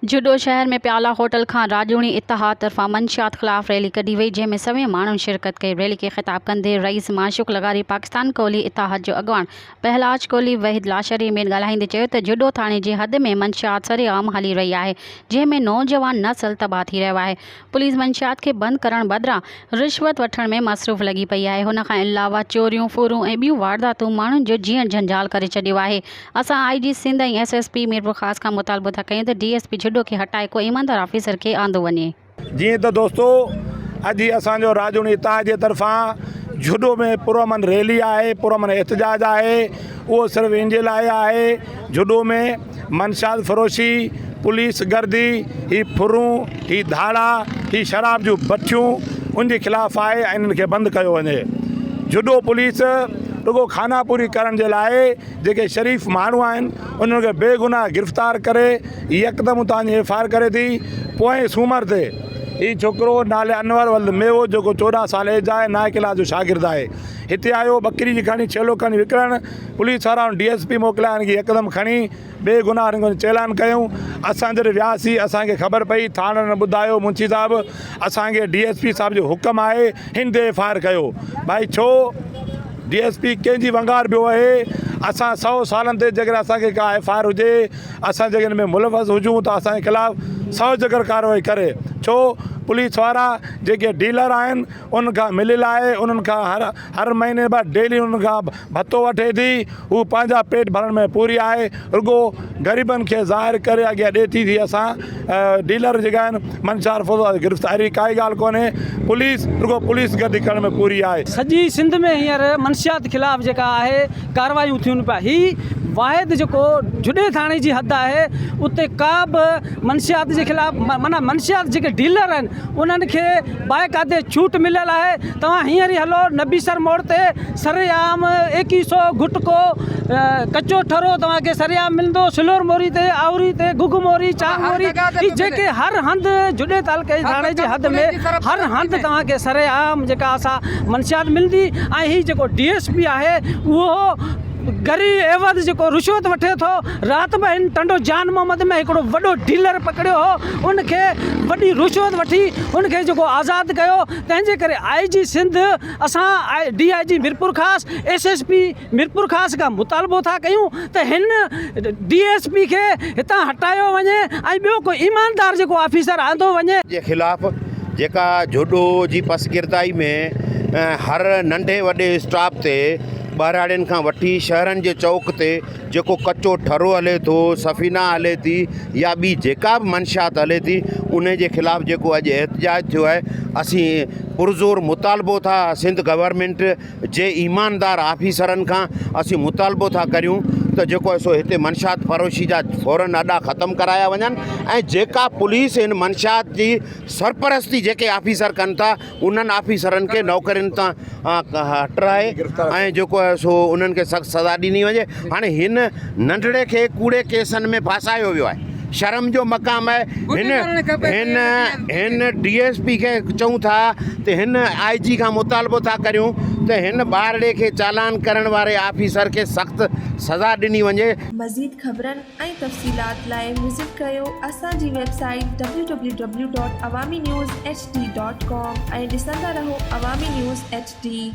जुडो शहर में प्याला होटल खां राजूणी इतिहाद तरफ़ां मंशियात ख़िलाफ़ रैली कढी वई, जंहिं में सवें माण्हुनि शिरकत कई। रैली खे ख़िताब कंदे रईस माशूक लगारी पाकिस्तान कोहली इतिहाद जो अॻवान पहलाज कोहली वहीद लाशरी में ॻाल्हाईंदे चयो त जुडो थाणे जे हद में मंशियात सरेआम हली रही आहे, जंहिं में नौजवान नस्ल तबाह थी रहियो आहे। पुलिस मंशियात खे बंदि करण बदिरां रिश्वत वठण में मसरूफ़ लॻी पई आहे। हुन खां अलावा चोरियूं फूरूं ऐं ॿियूं वारदातूं माण्हुनि जो जीअण झंझाल करे छॾियो आहे। असां IG सिंध ऐं SSP मीरपुर ख़ासि खां मुतालबो था कयूं त DSP जुडो खे हटाए को ईमानदार ऑफिसर खे आंदो वञे। जी तो दोस्तों, अॼु असो राजूणी इतिहाद के तरफा जुडो में पुरअमन रैली है, पुरअमन एहतजाज है। वो सिर्फ इंजे लाइ है। जुडो में मंशात फरोशी, पुलिस गर्दी, ही फुरूं, ही धाड़ा, ही शराब जो बच्चियों उनके खिलाफ़ है। इनके बंद किया वञे। जुडो पुलिस रुगो खाना पूरी करण के लाइ जेके शरीफ माण्हू आहिनि उन्हनि खे बेगुनाह गिरफ़्तार करे यकदम तव्हांजी FIR करे थी। पोएं सूमर ते ही छोकरो नाले अनवर वल्द मेवो जो 14 साल एज है, नाए क्लास जो शागिर्द है, हिते आयो बकरी जी खणी छेलो खणी विकिरण। पुलिस वारा DSP मोकिलिया कि यकदम खणी बेगुनाह चैलान कयूं। असां जॾहिं वियासीं असांखे ख़बर पई, थाणे ने ॿुधायो मुंशी साहब असांखे DSP साहब जो हुक्म आहे, हिन ते FIR कयो। भाई छो DSP कंहिंजी वंगार बियो है? असां 100 सालन ते जगह असांखे का FIR हुजे, असां जगह में मुलवस हुजूं त असांजे खिलाफ़ 100 जगह कार्रवाई करे। छो पुलिस वारा जेके डीलर आहिनि उनखां मिलियल आहे, उन्हनि खां हर महीने बाद डेली उन्हनि खां भत्तो वठे थी। हू पंहिंजा पेट भरण में पूरी आहे, रुगो ग़रीबनि खे ज़ाहिर करे अॻियां ॾेती थी। असां डीलर जेका आहिनि मंशार गिरफ़्तारी काई ॻाल्हि कोन्हे। पुलिस रुगो पुलिस गॾु करण में पूरी आहे। सॼी सिंध में हींअर मंशियात ख़िलाफ़ जेका आहे कार्रवायूं थियनि पिया। ही वाहिद जेको जुडे थाणे जी हद आहे, उते का बि मंशियात जे ख़िलाफ़ माना मंशियात जेके डीलर आहिनि उन्हनि खे बाक़ाइदे छूट मिलियल आहे। तव्हां हींअर ई हलो नबीसर मोड़ ते सरेआम 2100 गुटको कचो ठरो तव्हांखे सरेआम मिलंदो। सिलोर मोरी ते, आवरी ते, गुग मोरी, चांग मोरी, ही जेके हर हंधि जुडे तालुके थाणे जी हद में हर हंधि तव्हांखे सरेआम जेका असां मंशियात मिलंदी। ऐं ही जेको DSP आहे उहो गरी एवज़ जेको रिश्वत वठे थो। राति में हिन टंडो जान मोहम्मद में हिकिड़ो वॾो डीलर पकड़ियो हो, उनखे वॾी रिश्वत वठी उनखे जेको आज़ादु कयो। तंहिंजे करे IG सिंध असां DIG मीरपुर ख़ासि SSP मीरपुर ख़ासि खां मुतालबो था कयूं त हिन DSP खे हितां हटायो वञे ऐं ॿियो कोई ईमानदार जेको ऑफिसर आंदो वञे। जे ख़िलाफ़ जेका जुडो जी पसगिरदाई में हर नंढे वॾे स्टाफ ते ॿाहिराड़ियुनि खां वठी शहरनि जे चौक ते जेको कचो ठरो हले थो, सफ़ीना हले थी या ॿी जेका बि मंशियात हले थी, उन जे ख़िलाफ़ जेको अॼु एहतजाज थियो आहे, असीं पुरज़ोर मुतालबो था सिंध गवर्नमेंट जे ईमानदार ऑफिसरनि खां असीं मुतालबो था करियूं त जेको सो हिते मंशियात फरोशी जा फ़ौरन अॾा ख़तमु कराया वञनि ऐं जेका पुलिस इन मंशियात जी सरपरस्ती जेके ऑफिसर कनि था उन्हनि ऑफिसरनि खे नौकरियुनि तां हटाए ऐं जेको आहे सो उन्हनि खे सख़्तु सज़ा ॾिनी वञे। हाणे हिन नंढड़े खे कूड़े केसनि में फासायो वियो आहे, शर्म जो मक़ाम है। हिन DSP के चऊं था त हिन IG खां मुतालबो था करियूं त हिन ॿारड़े खे चालान करण वारे ऑफिसर खे सख़्तु सज़ा ॾिनी वञे। मज़ीद ख़बरनि ऐं तफ़सीलात लाइ विज़िट कयो असांजी वेबसाइट www.awamiNewsHD.com ऐं ॾिसंदा रहो अवामी न्यूज़ HD।